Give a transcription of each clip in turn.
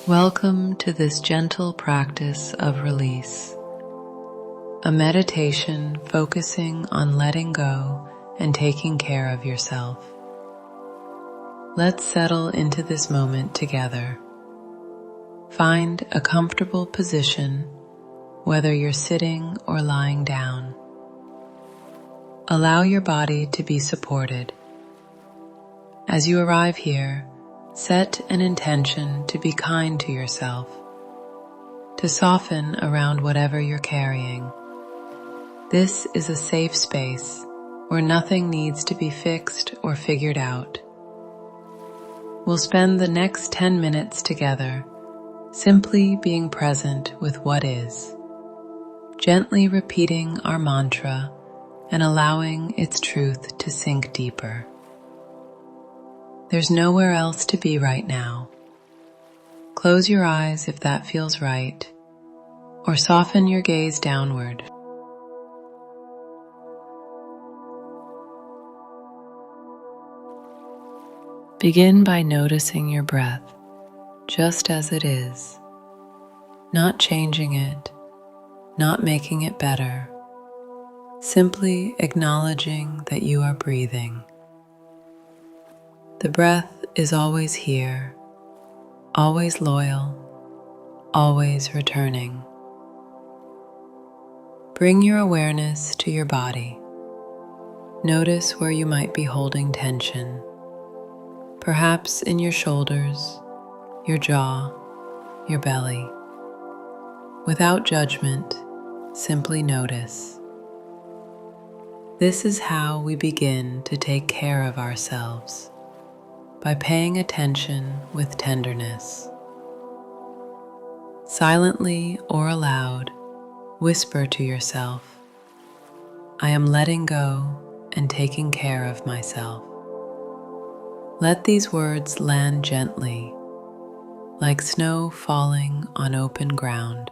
Welcome to this gentle practice of release, a meditation focusing on letting go and taking care of yourself. Let's settle into this moment together. Find a comfortable position, whether you're sitting or lying down. Allow your body to be supported. As you arrive here, set an intention to be kind to yourself, to soften around whatever you're carrying. This is a safe space where nothing needs to be fixed or figured out. We'll spend the next 10 minutes together simply being present with what is, gently repeating our mantra and allowing its truth to sink deeper. There's nowhere else to be right now. Close your eyes if that feels right, or soften your gaze downward. Begin by noticing your breath just as it is, not changing it, not making it better, simply acknowledging that you are breathing. The breath is always here, always loyal, always returning. Bring your awareness to your body. Notice where you might be holding tension, perhaps in your shoulders, your jaw, your belly. Without judgment, simply notice. This is how we begin to take care of ourselves, by paying attention with tenderness. Silently or aloud, whisper to yourself, I am letting go and taking care of myself. Let these words land gently, like snow falling on open ground.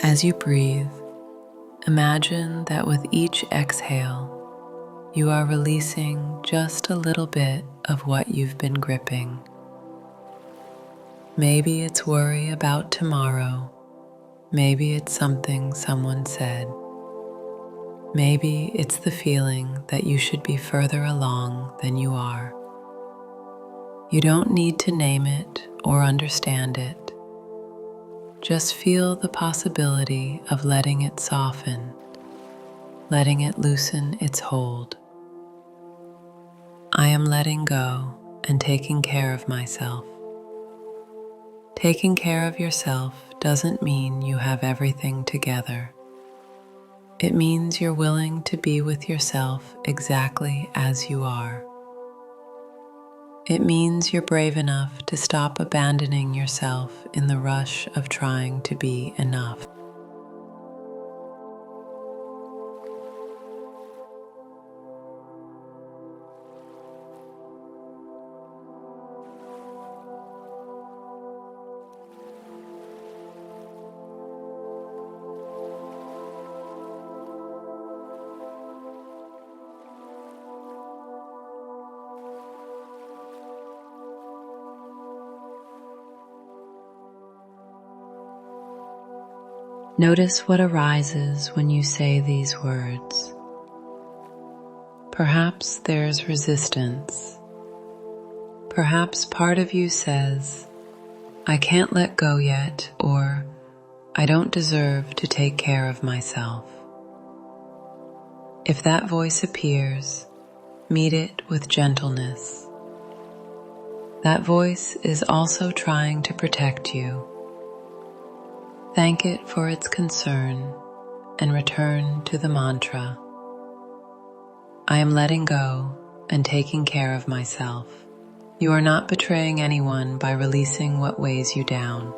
As you breathe, imagine that with each exhale, you are releasing just a little bit of what you've been gripping. Maybe it's worry about tomorrow. Maybe it's something someone said. Maybe it's the feeling that you should be further along than you are. You don't need to name it or understand it. Just feel the possibility of letting it soften, letting it loosen its hold. I am letting go and taking care of myself. Taking care of yourself doesn't mean you have everything together. It means you're willing to be with yourself exactly as you are. It means you're brave enough to stop abandoning yourself in the rush of trying to be enough. Notice what arises when you say these words. Perhaps there's resistance. Perhaps part of you says, I can't let go yet, or I don't deserve to take care of myself. If that voice appears, meet it with gentleness. That voice is also trying to protect you. Thank it for its concern and return to the mantra, I am letting go and taking care of myself. You are not betraying anyone by releasing what weighs you down.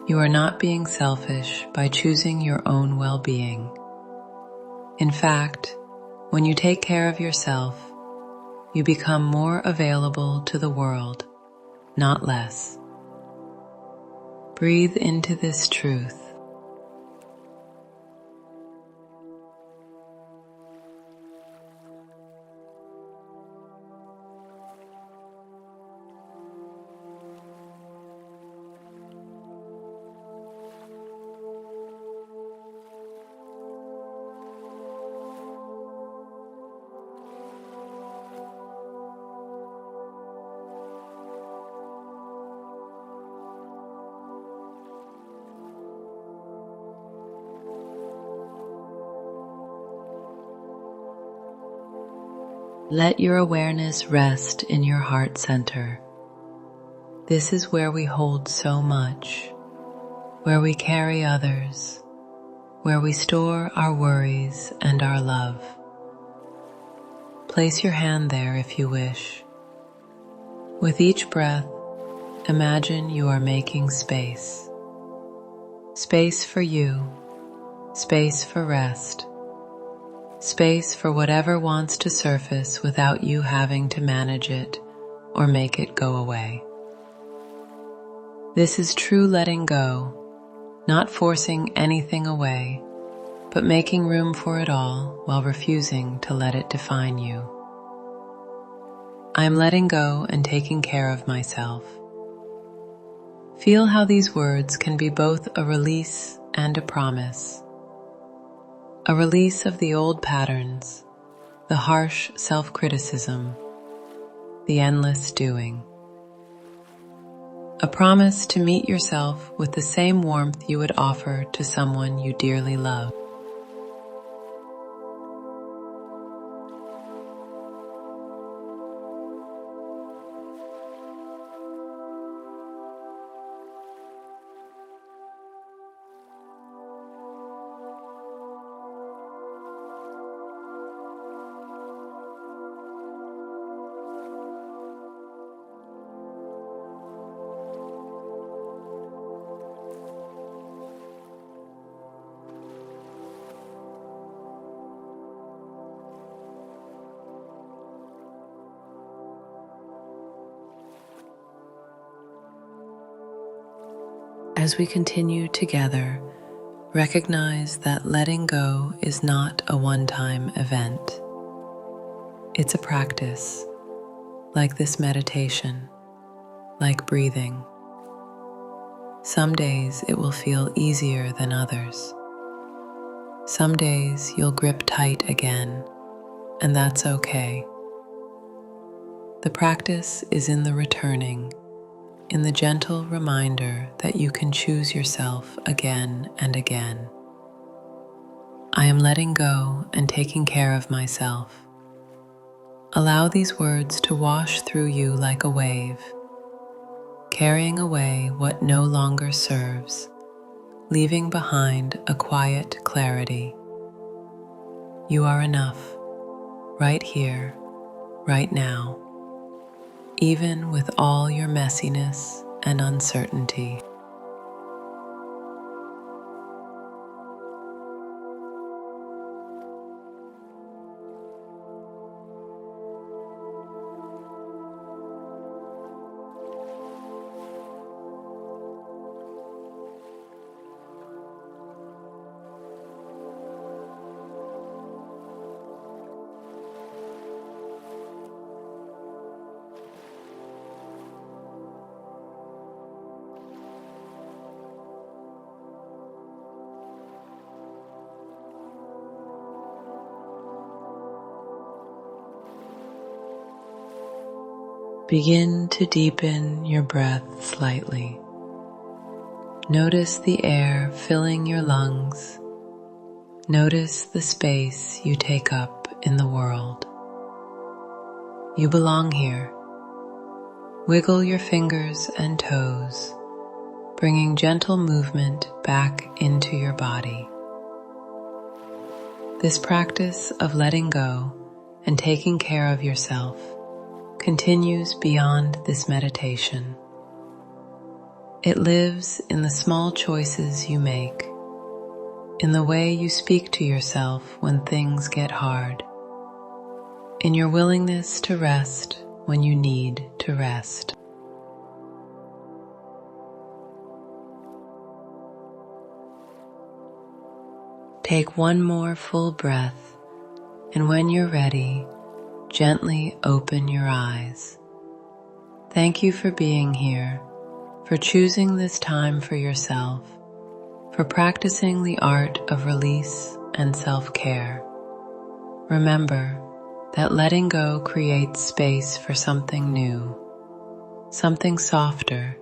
You are not being selfish by choosing your own well-being. In fact, when you take care of yourself, you become more available to the world, not less. Breathe into this truth. Let your awareness rest in your heart center. This is where we hold so much, where we carry others, where we store our worries and our love. Place your hand there if you wish. With each breath, imagine you are making space. Space for you, space for rest, space for whatever wants to surface without you having to manage it or make it go away. This is true letting go, not forcing anything away, but making room for it all while refusing to let it define you. I am letting go and taking care of myself. Feel how these words can be both a release and a promise. A release of the old patterns, the harsh self-criticism, the endless doing. A promise to meet yourself with the same warmth you would offer to someone you dearly love. As we continue together, recognize that letting go is not a one-time event. It's a practice, like this meditation, like breathing. Some days it will feel easier than others. Some days you'll grip tight again, and that's okay. The practice is in the returning, in the gentle reminder that you can choose yourself again and again. I am letting go and taking care of myself. Allow these words to wash through you like a wave, carrying away what no longer serves, leaving behind a quiet clarity. You are enough, right here, right now, even with all your messiness and uncertainty. Begin to deepen your breath slightly. Notice the air filling your lungs. Notice the space you take up in the world. You belong here. Wiggle your fingers and toes. bringing gentle movement back into your body. This practice of letting go and taking care of yourself continues beyond this meditation. It lives in the small choices you make, in the way you speak to yourself when things get hard, in your willingness to rest when you need to rest. Take one more full breath, and when you're ready, gently open your eyes. Thank you for being here, for choosing this time for yourself, for practicing the art of release and self-care. Remember that letting go creates space for something new, something softer,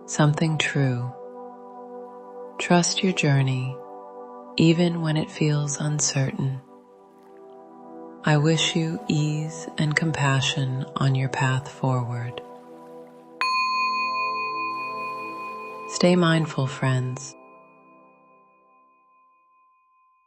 something true. Trust your journey, even when it feels uncertain. I wish you ease and compassion on your path forward. Stay mindful, friends.